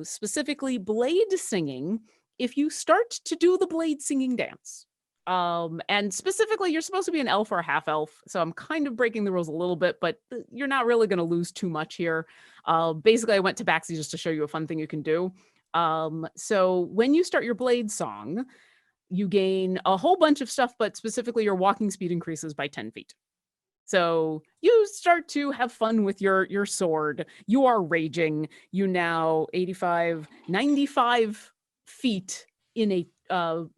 specifically blade singing. If you start to do the blade singing dance, and specifically you're supposed to be an elf or a half elf, so I'm kind of breaking the rules a little bit, but you're not really going to lose too much here. Basically, I went to Baxi just to show you a fun thing you can do. So when you start your blade song, you gain a whole bunch of stuff, but specifically your walking speed increases by 10 feet. So you start to have fun with your sword. You are raging. You now 85, 95 feet in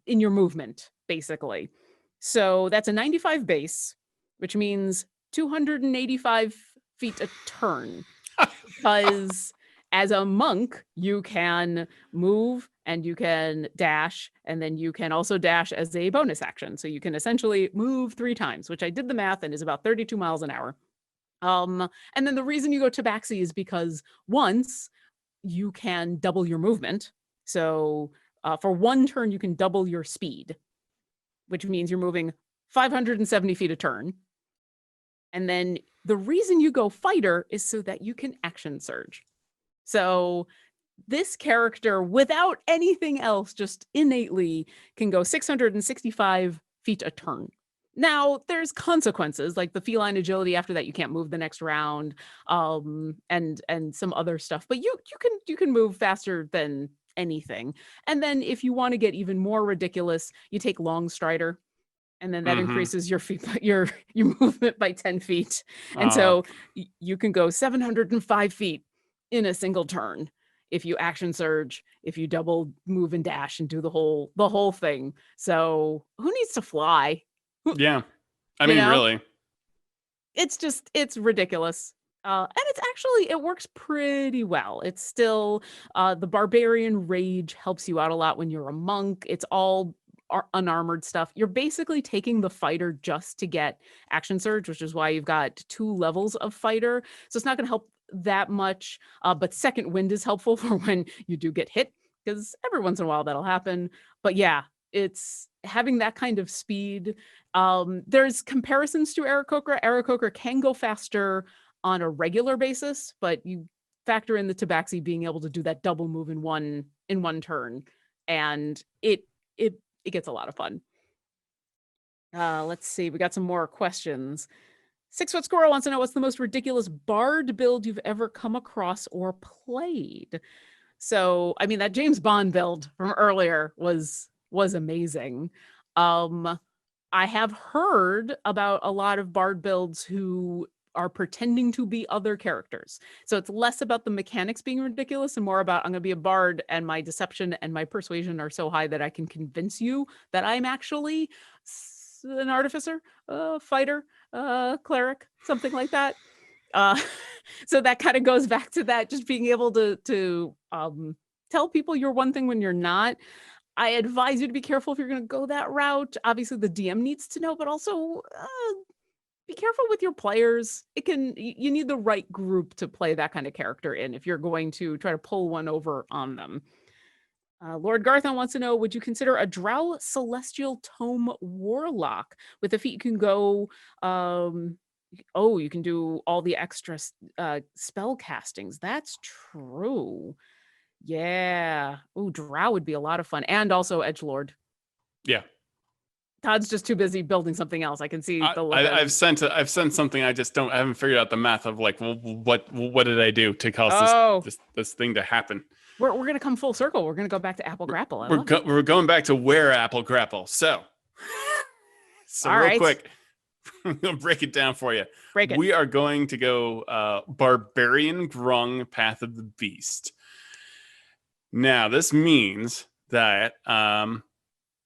your movement, basically. So that's a 95 base, which means 285 feet a turn. Because as a monk, you can move and you can dash, and then you can also dash as a bonus action. So you can essentially move 3 times, which I did the math and is about 32 miles an hour. And then the reason you go tabaxi is because once you can double your movement. So for 1 turn, you can double your speed, which means you're moving 570 feet a turn. And then the reason you go fighter is so that you can action surge. So this character, without anything else, just innately can go 665 feet a turn. Now, there's consequences, like the feline agility. After that, you can't move the next round, and some other stuff. But you can move faster than anything. And then if you want to get even more ridiculous, you take long strider, and then that increases your feet, your movement by 10 feet. And so you can go 705 feet in a single turn if you action surge, if you double move and dash and do the whole thing. So who needs to fly? Yeah. I mean, really. It's ridiculous. And it works pretty well. It's still, the barbarian rage helps you out a lot when you're a monk. It's all unarmored stuff. You're basically taking the fighter just to get action surge, which is why you've got 2 levels of fighter. So it's not going to help that much, but second wind is helpful for when you do get hit, because every once in a while that'll happen. But yeah, it's having that kind of speed. There's comparisons to Aarakocra. Aarakocra can go faster on a regular basis, but you factor in the tabaxi being able to do that double move in one turn, and it gets a lot of fun. Let's see, we got some more questions. 6-Foot Squirrel wants to know, what's the most ridiculous bard build you've ever come across or played? So, I mean, that James Bond build from earlier was amazing. I have heard about a lot of bard builds who are pretending to be other characters. So it's less about the mechanics being ridiculous and more about, I'm going to be a bard and my deception and my persuasion are so high that I can convince you that I'm actually an artificer, fighter, cleric, something like that. So that kind of goes back to that, just being able to tell people you're one thing when you're not. I advise you to be careful if you're going to go that route. Obviously, the DM needs to know, but also be careful with your players. You need the right group to play that kind of character in if you're going to try to pull one over on them. Lord Garthon wants to know, would you consider a Drow Celestial Tome Warlock? With the feat you can go, you can do all the extra spell castings. That's true. Yeah. Ooh, Drow would be a lot of fun. And also Edgelord. Yeah. Todd's just too busy building something else. I can see the look. I've sent something. I haven't figured out the math of like, well, what did I do to cause this thing to happen? We're gonna come full circle. We're gonna go back to Apple Grapple. We're going back to where Apple Grapple. So real quick, I'm gonna break it down for you. Break it. We are going to go Barbarian Grung, Path of the Beast. Now this means that am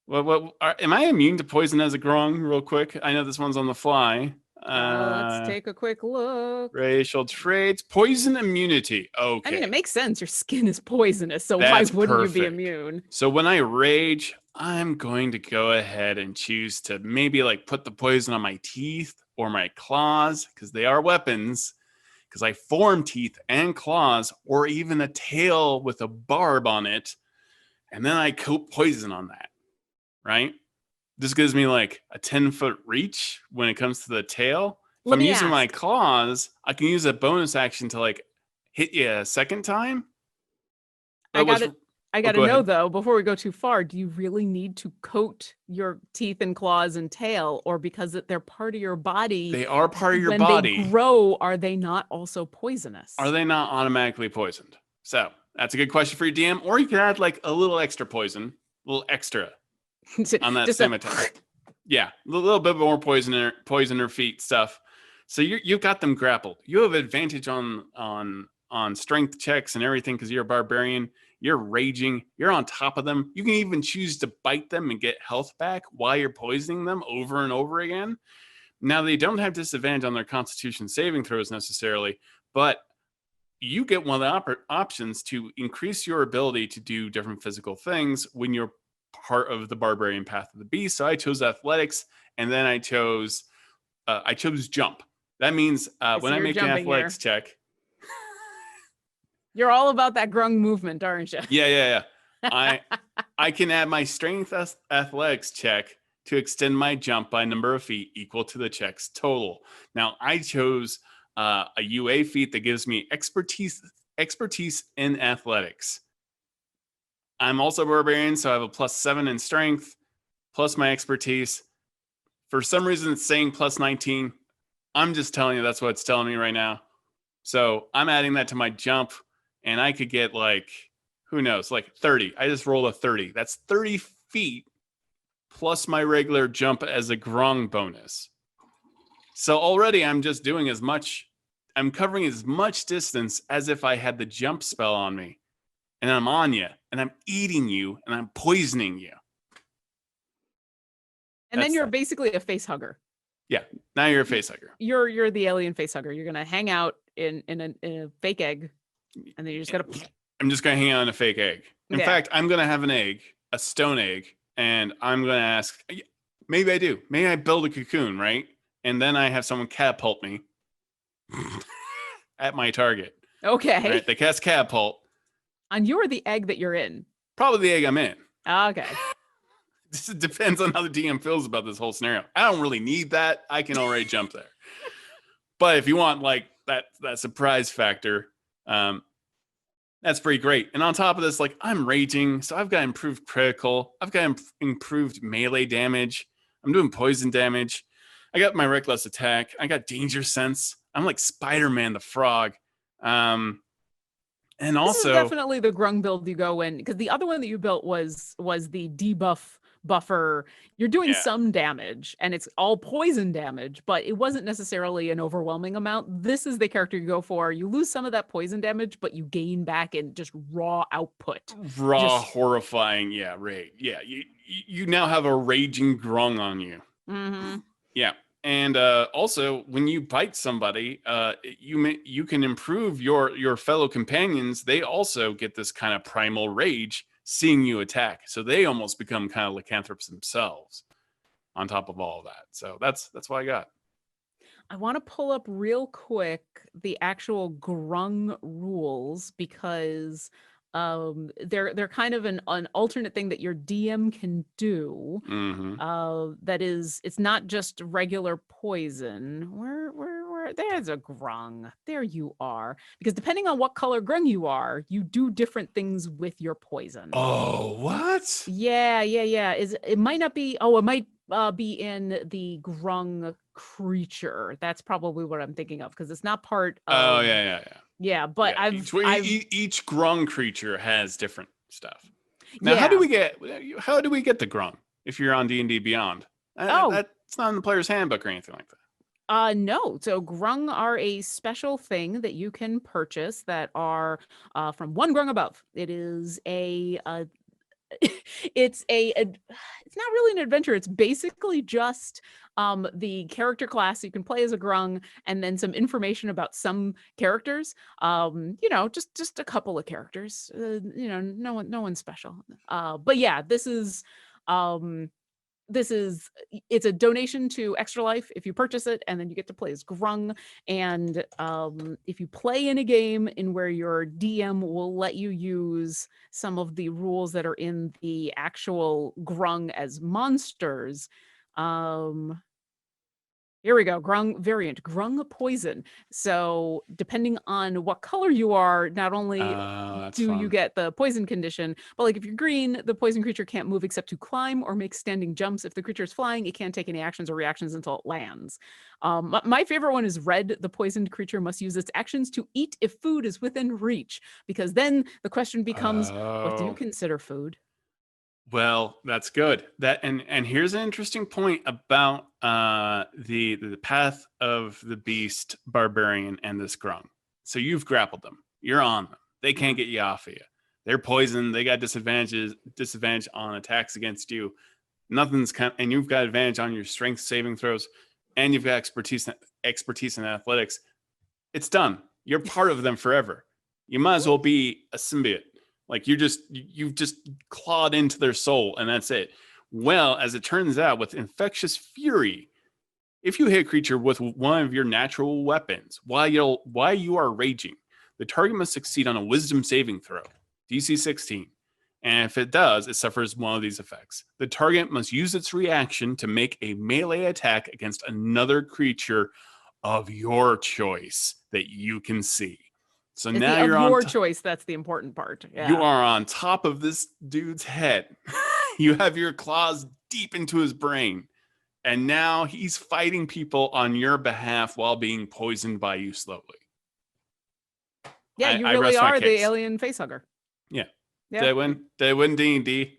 I immune to poison as a Grung? Real quick, I know this one's on the fly. Let's take a quick look. Racial traits, poison immunity. Okay. I mean, it makes sense. Your skin is poisonous, so That's why wouldn't you be perfect. immune? So when I rage, I'm going to go ahead and choose to maybe like put the poison on my teeth or my claws, because they are weapons, because I form teeth and claws, or even a tail with a barb on it, and then I coat poison on that, right? This gives me like a 10-foot reach when it comes to the tail. If Let I'm me using my ask. claws, I can use a bonus action to like hit you a second time. I But got to go know ahead. though, before we go too far, do you really need to coat your teeth and claws and tail, or because they're part of your body, They are part of your when they body. grow, are they not also poisonous? Are they not automatically poisoned? So that's a good question for your DM. Or you could add like a little extra poison, a little extra on that Just same attack. Yeah, a little bit more poisoner feet stuff. So you got them grappled. You have advantage on strength checks and everything because you're a barbarian. You're raging. You're on top of them. You can even choose to bite them and get health back while you're poisoning them over and over again. Now they don't have disadvantage on their Constitution saving throws necessarily, but you get one of the options to increase your ability to do different physical things when you're part of the barbarian path of the beast. So I chose athletics, and then I chose jump. That means when I make an athletics check, you're all about that grung movement, aren't you? Yeah. I can add my strength athletics check to extend my jump by number of feet equal to the check's total. Now I chose a UA feat that gives me expertise in athletics. I'm also a barbarian, so I have a +7 in strength, plus my expertise. For some reason, it's saying +19. I'm just telling you that's what it's telling me right now. So I'm adding that to my jump, and I could get like, who knows, like 30. I just rolled a 30. That's 30 feet plus my regular jump as a grung bonus. So already I'm just doing I'm covering as much distance as if I had the jump spell on me. And I'm on you, and I'm eating you, and I'm poisoning you. And then you're basically a face hugger. Yeah, now you're a face hugger. You're the alien face hugger. You're gonna hang out in a fake egg, and then you're just gonna. I'm just gonna hang out in a fake egg. In fact, I'm gonna have an egg, a stone egg, and I'm gonna ask. Maybe I do. Maybe I build a cocoon, right? And then I have someone catapult me at my target. Okay. Right? They cast catapult. And you're the egg that you're in. Probably the egg I'm in. Okay. This depends on how the DM feels about this whole scenario. I don't really need that. I can already jump there. But if you want like that surprise factor, that's pretty great. And on top of this, like I'm raging, so I've got improved critical. I've got improved melee damage. I'm doing poison damage. I got my reckless attack. I got danger sense. I'm like Spider-Man the Frog. And also, this is definitely the grung build you go in, because the other one that you built was the debuff buffer. You're doing some damage, and it's all poison damage, but it wasn't necessarily an overwhelming amount. This is the character you go for. You lose some of that poison damage, but you gain back in just raw output. Horrifying. Yeah, right. Yeah, you now have a raging grung on you. Mm-hmm. Yeah. And also, when you bite somebody, you can improve your fellow companions. They also get this kind of primal rage seeing you attack, so they almost become kind of lycanthropes themselves. On top of all of that, so that's what I got. I want to pull up real quick the actual grung rules, because they're kind of an alternate thing that your DM can do. Mm-hmm. That is, it's not just regular poison. Where there's a grung. There you are. Because depending on what color grung you are, you do different things with your poison. Oh, what? Yeah. It might not be. Oh, it might be in the grung creature. That's probably what I'm thinking of, because it's not part of. Oh yeah. Yeah, but yeah, each grung creature has different stuff. Now, how do we get the grung if you're on D&D Beyond? That's not in the player's handbook or anything like that. No. So grung are a special thing that you can purchase that are from one grung above. It is it's it's not really an adventure. It's basically just the character class you can play as a grung, and then some information about some characters. Just a couple of characters. No one special. But yeah, it's a donation to Extra Life if you purchase it, and then you get to play as Grung. And if you play in a game in where your DM will let you use some of the rules that are in the actual Grung as monsters, here we go. Grung variant, Grung poison. So depending on what color you are, not only do you get the poison condition, but like if you're green, the poison creature can't move except to climb or make standing jumps. If the creature is flying, it can't take any actions or reactions until it lands. My favorite one is red. The poisoned creature must use its actions to eat if food is within reach, because then the question becomes, what do you consider food? Well, that's good. And here's an interesting point about the path of the beast barbarian and this grung. So you've grappled them. You're on them. They can't get you off of you. They're poisoned. They got disadvantage on attacks against you. And you've got advantage on your strength saving throws, and you've got expertise in athletics. It's done. You're part of them forever. You might as well be a symbiote. Like you've just clawed into their soul, and that's it. Well, as it turns out, with infectious fury, if you hit a creature with one of your natural weapons while you are raging, the target must succeed on a wisdom saving throw, DC 16. And if it does, it suffers one of these effects. The target must use its reaction to make a melee attack against another creature of your choice that you can see. So now you're on your choice. That's the important part. Yeah. You are on top of this dude's head. You have your claws deep into his brain. And now he's fighting people on your behalf while being poisoned by you slowly. Yeah, you really are the alien facehugger. Yeah. Did I win D&D?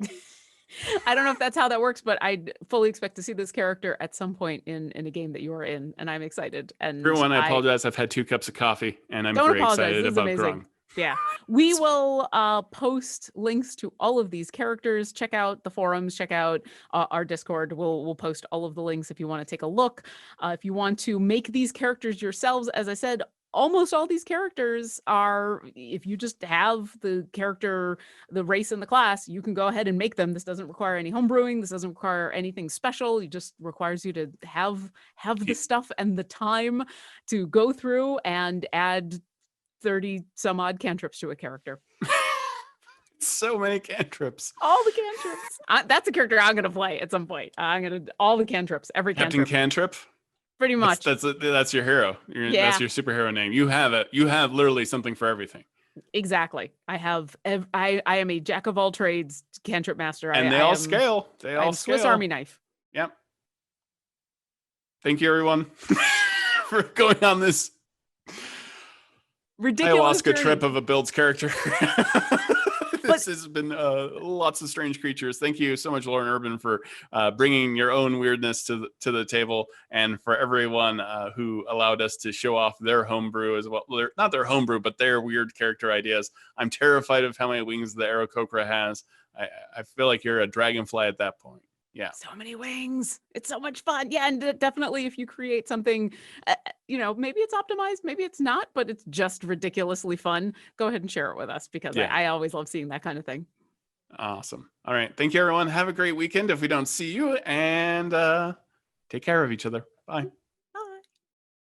I don't know if that's how that works, but I fully expect to see this character at some point in a game that you are in, and I'm excited. And everyone, I apologize. I've had 2 cups of coffee, and I'm very excited about Grung. Yeah, we will post links to all of these characters. Check out the forums. Check out our Discord. We'll post all of the links if you want to take a look. If you want to make these characters yourselves, as I said, almost all these characters are, if you just have the character, the race, and the class, you can go ahead and make them. This doesn't require any homebrewing. This doesn't require anything special. It just requires you to have the stuff and the time to go through and add 30 some odd cantrips to a character. So many cantrips. All the cantrips. That's a character I'm going to play at some point. All the cantrips, every cantrip. Captain Cantrip? Pretty much. That's your hero. That's your superhero name. You have literally something for everything. Exactly. I am a jack of all trades cantrip master. And they all scale. They all scale. Swiss Army knife. Yep. Thank you, everyone, for going on this ridiculous ayahuasca trip of a builds character. This has been lots of strange creatures. Thank you so much, Lauren Urban, for bringing your own weirdness to the table, and for everyone who allowed us to show off their homebrew as well. Not their homebrew, but their weird character ideas. I'm terrified of how many wings the Aarakocra has. I feel like you're a dragonfly at that point. Yeah. So many wings. It's so much fun. Yeah. And definitely if you create something, maybe it's optimized, maybe it's not, but it's just ridiculously fun, go ahead and share it with us, because I always love seeing that kind of thing. Awesome. All right. Thank you, everyone. Have a great weekend if we don't see you, and take care of each other. Bye.